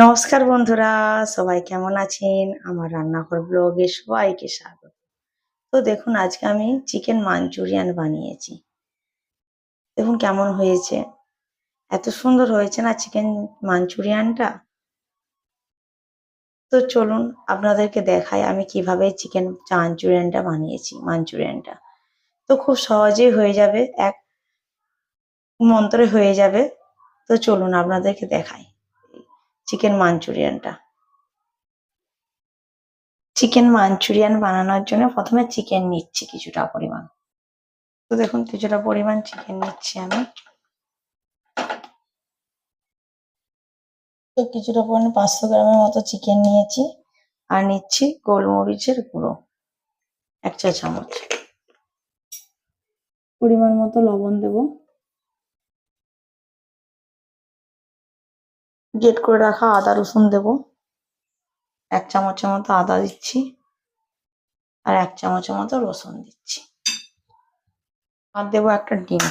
নমস্কার বন্ধুরা, সবাই কেমন আছেন? আমার রান্নাঘর ব্লগে সবাইকে স্বাগত। তো দেখুন আজকে আমি চিকেন মাঞ্চুরিয়ান বানিয়েছি। দেখুন কেমন হয়েছে? এত সুন্দর হয়েছে না চিকেন মাঞ্চুরিয়ানটা? তো চলুন আপনাদেরকে দেখাই আমি কিভাবে চিকেন মাঞ্চুরিয়ানটা বানিয়েছি মাঞ্চুরিয়ানটা। তো খুব সহজেই হয়ে যাবে, এক মন্ত্রে হয়ে যাবে। তো চলুন আপনাদেরকে দেখাই চিকেন মাঞ্চুরিয়ানটা। চিকেন মাঞ্চুরিয়ান বানানোর জন্য প্রথমে চিকেন নিচ্ছি কিছুটা পরিমাণ। তো দেখুন কিছুটা পরিমাণ চিকেন নিচ্ছি আমি। তো কিছুটা পরিমাণ 500 গ্রামের মতো চিকেন নিয়েছি। আর নিচ্ছি গোলমরিচের গুঁড়ো 1 চা চামচ। পরিমাণ মতো লবণ দেব। গ্রেট করে রাখা আদা রসুন দেব। 1 চামচের মতো আদা দিচ্ছি। আর 1 চামচের মতো রসুন দিচ্ছি। আর দেবো একটা ডিম।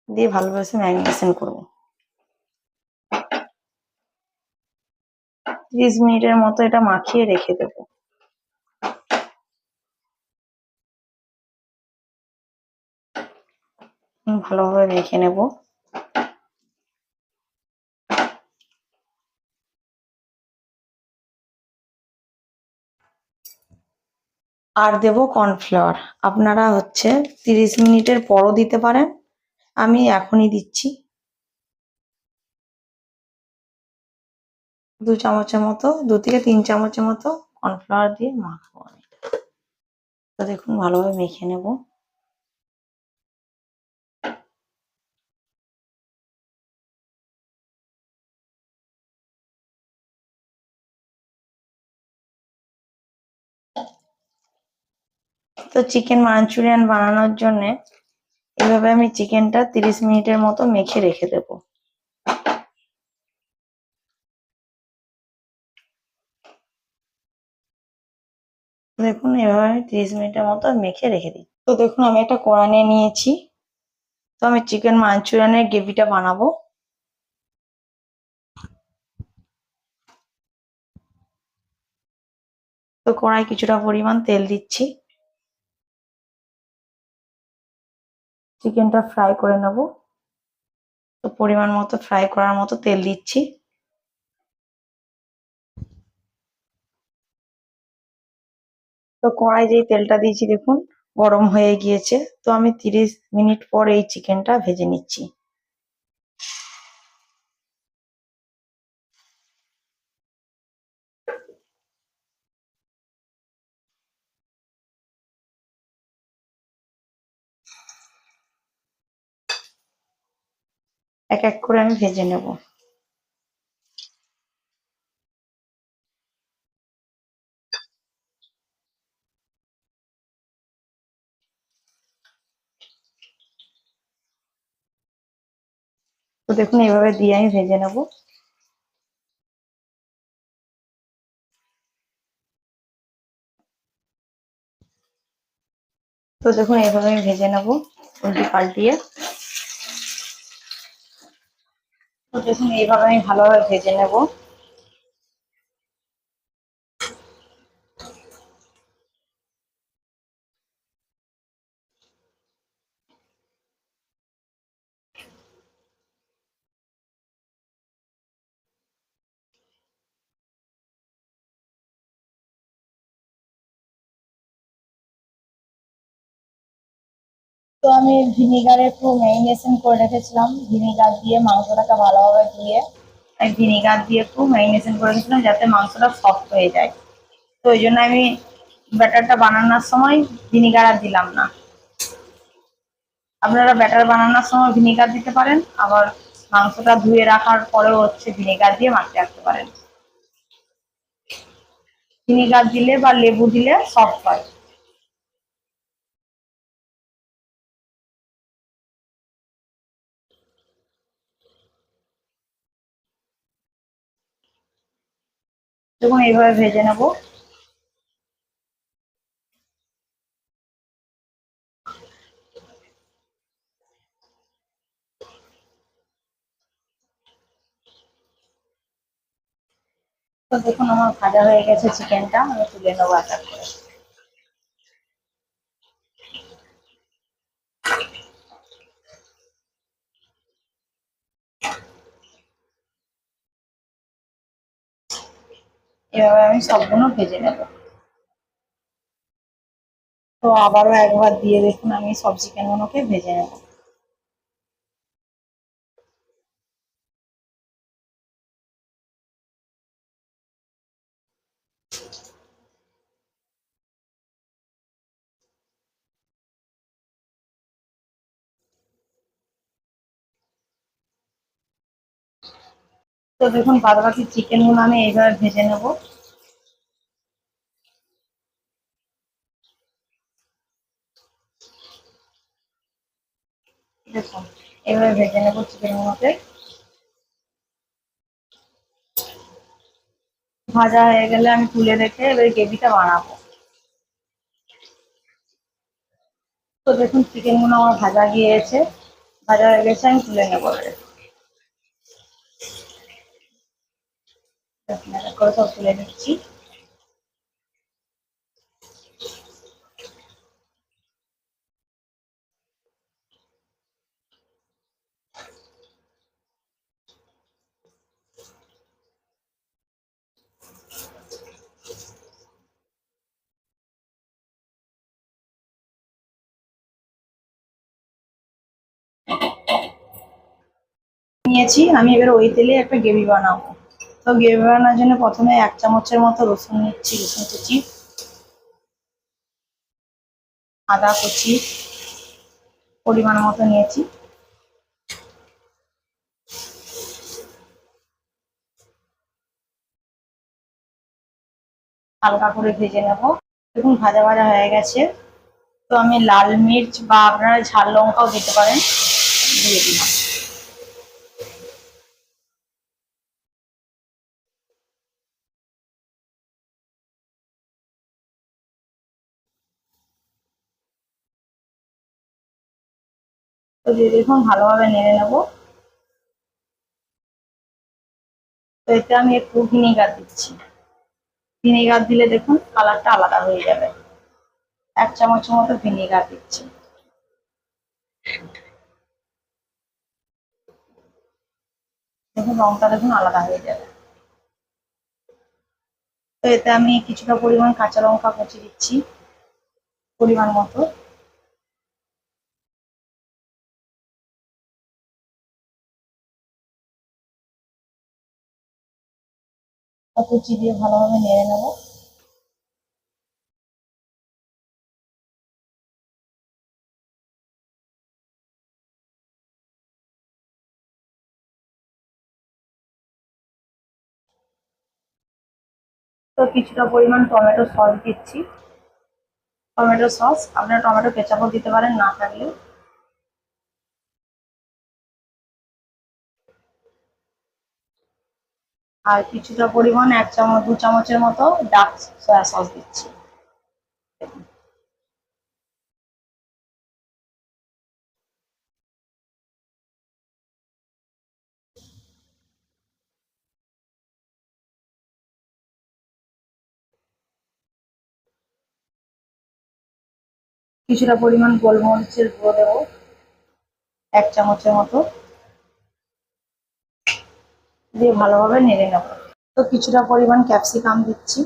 দিয়ে ভালোভাবে ম্যারিনেশন করব। 30 মিনিটের মতো এটা মাখিয়ে রেখে দেব। ভালোভাবে মেখে নেব। আর দেব কর্নফ্লাওয়ার। আপনারা 30 মিনিটের পরও দিতে পারেন। আমি এখনই দিচ্ছি। 2 চামচের মতো, 2 থেকে 3 চামচের মতো কর্নফ্লাওয়ার দিয়ে মাখাবো আমি। তো দেখুন ভালোভাবে মেখে নেব। তো চিকেন মাঞ্চুরিয়ান বানানোর জন্য এভাবে আমি চিকেনটা 30 মিনিটের মতো মেখে রেখে দেব। দেখুন এভাবে আমি 30 মিনিটের মতো মেখে রেখে দিই। তো দেখুন আমি একটা কড়া নিয়ে নিয়েছি। তো আমি চিকেন মাঞ্চুরিয়ানের গ্রেভিটা বানাবো। তো কড়াই কিছুটা পরিমাণ তেল দিচ্ছি। চিকেনটা ফ্রাই করে নেব। তো পরিমাণ মতো ফ্রাই করার মতো তেল দিচ্ছি। তো কড়াই যেই তেলটা দিয়েছি দেখুন গরম হয়ে গিয়েছে। তো আমি 30 মিনিট পর এই চিকেনটা ভেজে নিচ্ছি। এক এক করে আমি ভেজে নেব। তো দেখুন এইভাবে দিয়ে আমি ভেজে নেব। তো দেখুন এইভাবে আমি ভেজে নেব উল্টি পাল্টিয়ে। তো দেখুন এইভাবে আমি ভালোভাবে ভেজে নেব। তো আমি ভিনিগারে একটু ম্যারিনেশন করে রেখেছিলাম। ভিনিগার দিয়ে মাংসটাকে ভালোভাবে ধুয়ে আমি ভিনিগার দিয়ে একটু ম্যারিনেশন করে রেখেছিলাম যাতে মাংসটা সফট হয়ে যায়। তো ওই জন্য আমি ব্যাটারটা বানানোর সময় ভিনিগার আর দিলাম না। আপনারা ব্যাটার বানানোর সময় ভিনিগার দিতে পারেন, আবার মাংসটা ধুয়ে রাখার পরেও ভিনিগার দিয়ে মাখিয়ে রাখতে পারেন। ভিনিগার দিলে বা লেবু দিলে সফট হয়। দেখুন এইভাবে ভেজে নেব। তো দেখুন আমার ভাজা হয়ে গেছে চিকেনটা, আমি তুলে নেবো এক এক করে। এভাবে আমি সবগুলো ভেজে নেব। তো আবারও একবার দিয়ে দেখুন আমি সব চিকেনগুলোকে ভেজে নেব। তো দেখুন বাদ বাকি চিকেনগুলো আমি এইভাবে ভেজে নেব। দেখুন এইভাবে ভেজে নেব চিকেনগুলোকে। ভাজা হয়ে গেলে আমি তুলে রেখে এবার গ্রেভিটা বানাবো। তো দেখুন চিকেনগুলো আমার ভাজা গিয়েছে, ভাজা হয়ে গেছে, আমি তুলে নেবো এবারে। দেখুন এক এক করে সব তুলে নিচ্ছি। নিয়েছি আমি, এবার ওই তেলে একটা গ্রেভি বানাবো। তো গ্রেভি বানানোর জন্য প্রথমে 1 চামচের মতো রসুন নিচ্ছি, রসুন কুচি, আদা কুচি পরিমাণ মতো নিয়েছি, হালকা করে ভেজে নেব। দেখুন ভাজা ভাজা হয়ে গেছে। তো আমি লাল মির্চ বা আপনারা ঝাল লঙ্কাও দিতে পারেন, দিয়ে দিলাম। তো দিয়ে দেখুন ভালোভাবে নেড়ে নেব। তো এতে আমি একটু ভিনেগার দিচ্ছি। ভিনেগার দিলে দেখুন কালারটা আলাদা হয়ে যাবে। 1 চামচের মতো ভিনেগার দিচ্ছি। দেখুন রংটা দেখুন আলাদা হয়ে যাবে। তো এতে আমি কিছুটা পরিমাণ কাঁচা লঙ্কা কুচি দিচ্ছি পরিমাণ মতো। কুচি দিয়ে ভালোভাবে নেড়ে নেব। তো কিছুটা পরিমাণ টমেটো সস দিচ্ছি। টমেটো সস, আপনারা টমেটো কেচাপও দিতে পারেন না থাকলে। আর কিছুটা পরিমাণ 1 চামচ 2 চামচের মতো ডার্ক সয়া সস দিচ্ছি। কিছুটা পরিমাণ গোলমরিচের গুঁড়ো দেবো 1 চামচের মতো, দিয়ে ভালোভাবে নেড়ে নেব। তো কিছুটা পরিমাণ ক্যাপসিকাম দিচ্ছি,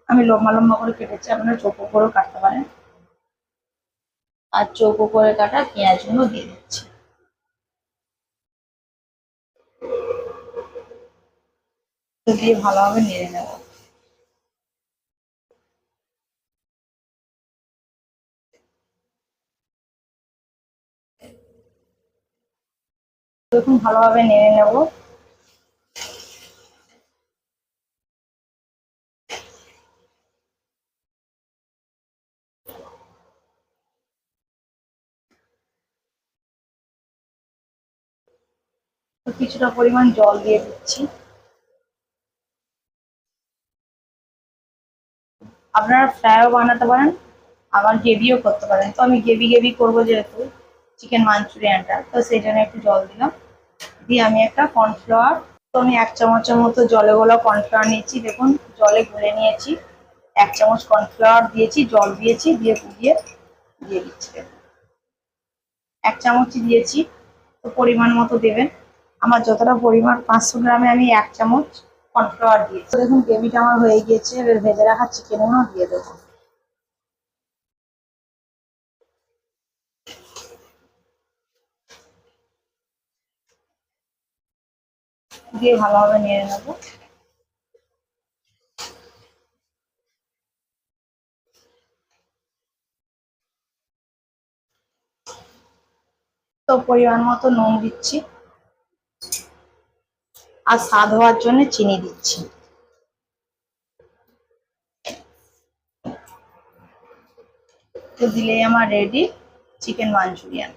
আমি লম্বা লম্বা করে কেটেছি, আপনারা চৌকো করেও কাটতে পারেন। আর চৌকো করে কাটা পেঁয়াজগুলো দিয়ে দিচ্ছি। তো দিয়ে ভালোভাবে নেড়ে নেব। দেখুন ভালোভাবে নেড়ে নেব। তো কিছুটা পরিমাণ জল দিয়ে দিচ্ছি। আপনারা ফ্রাইও বানাতে পারেন, আবার গ্রেভিও করতে পারেন। তো আমি গ্রেভি গ্রেভি করবো যেহেতু চিকেন মাঞ্চুরিয়ানটা, তো সেই জন্য একটু জল দিলাম। দিয়ে আমি একটা কর্নফ্লাওয়ার তো আমি 1 চামচের মতো জলে গোলা কর্নফ্লাওয়ার নিয়েছি, দেখুন জলে গুলে নিয়েছি। 1 চামচ কর্নফ্লাওয়ার দিয়েছি, জল দিয়েছি, দিয়ে গুলিয়ে দিয়ে দিচ্ছি। 1 চামচই দিয়েছি, তো পরিমাণ মতো দেবেন। আমার যতটা পরিমাণ 500 গ্রামে আমি 1 চামচ কর্নফ্লাওয়ার দিয়েছি। দেখুন গ্রেভিটা আমার হয়ে গিয়েছে, এবার ভেজে রাখা চিকেনগুলো দিয়ে দেবো। দিয়ে ভালোভাবে নেড়ে নেবো। তো পরিমাণ মতো নুন দিচ্ছি, আর স্বাদ হওয়ার জন্য চিনি দিচ্ছি। তো দিলেই আমার রেডি চিকেন মাঞ্চুরিয়ান।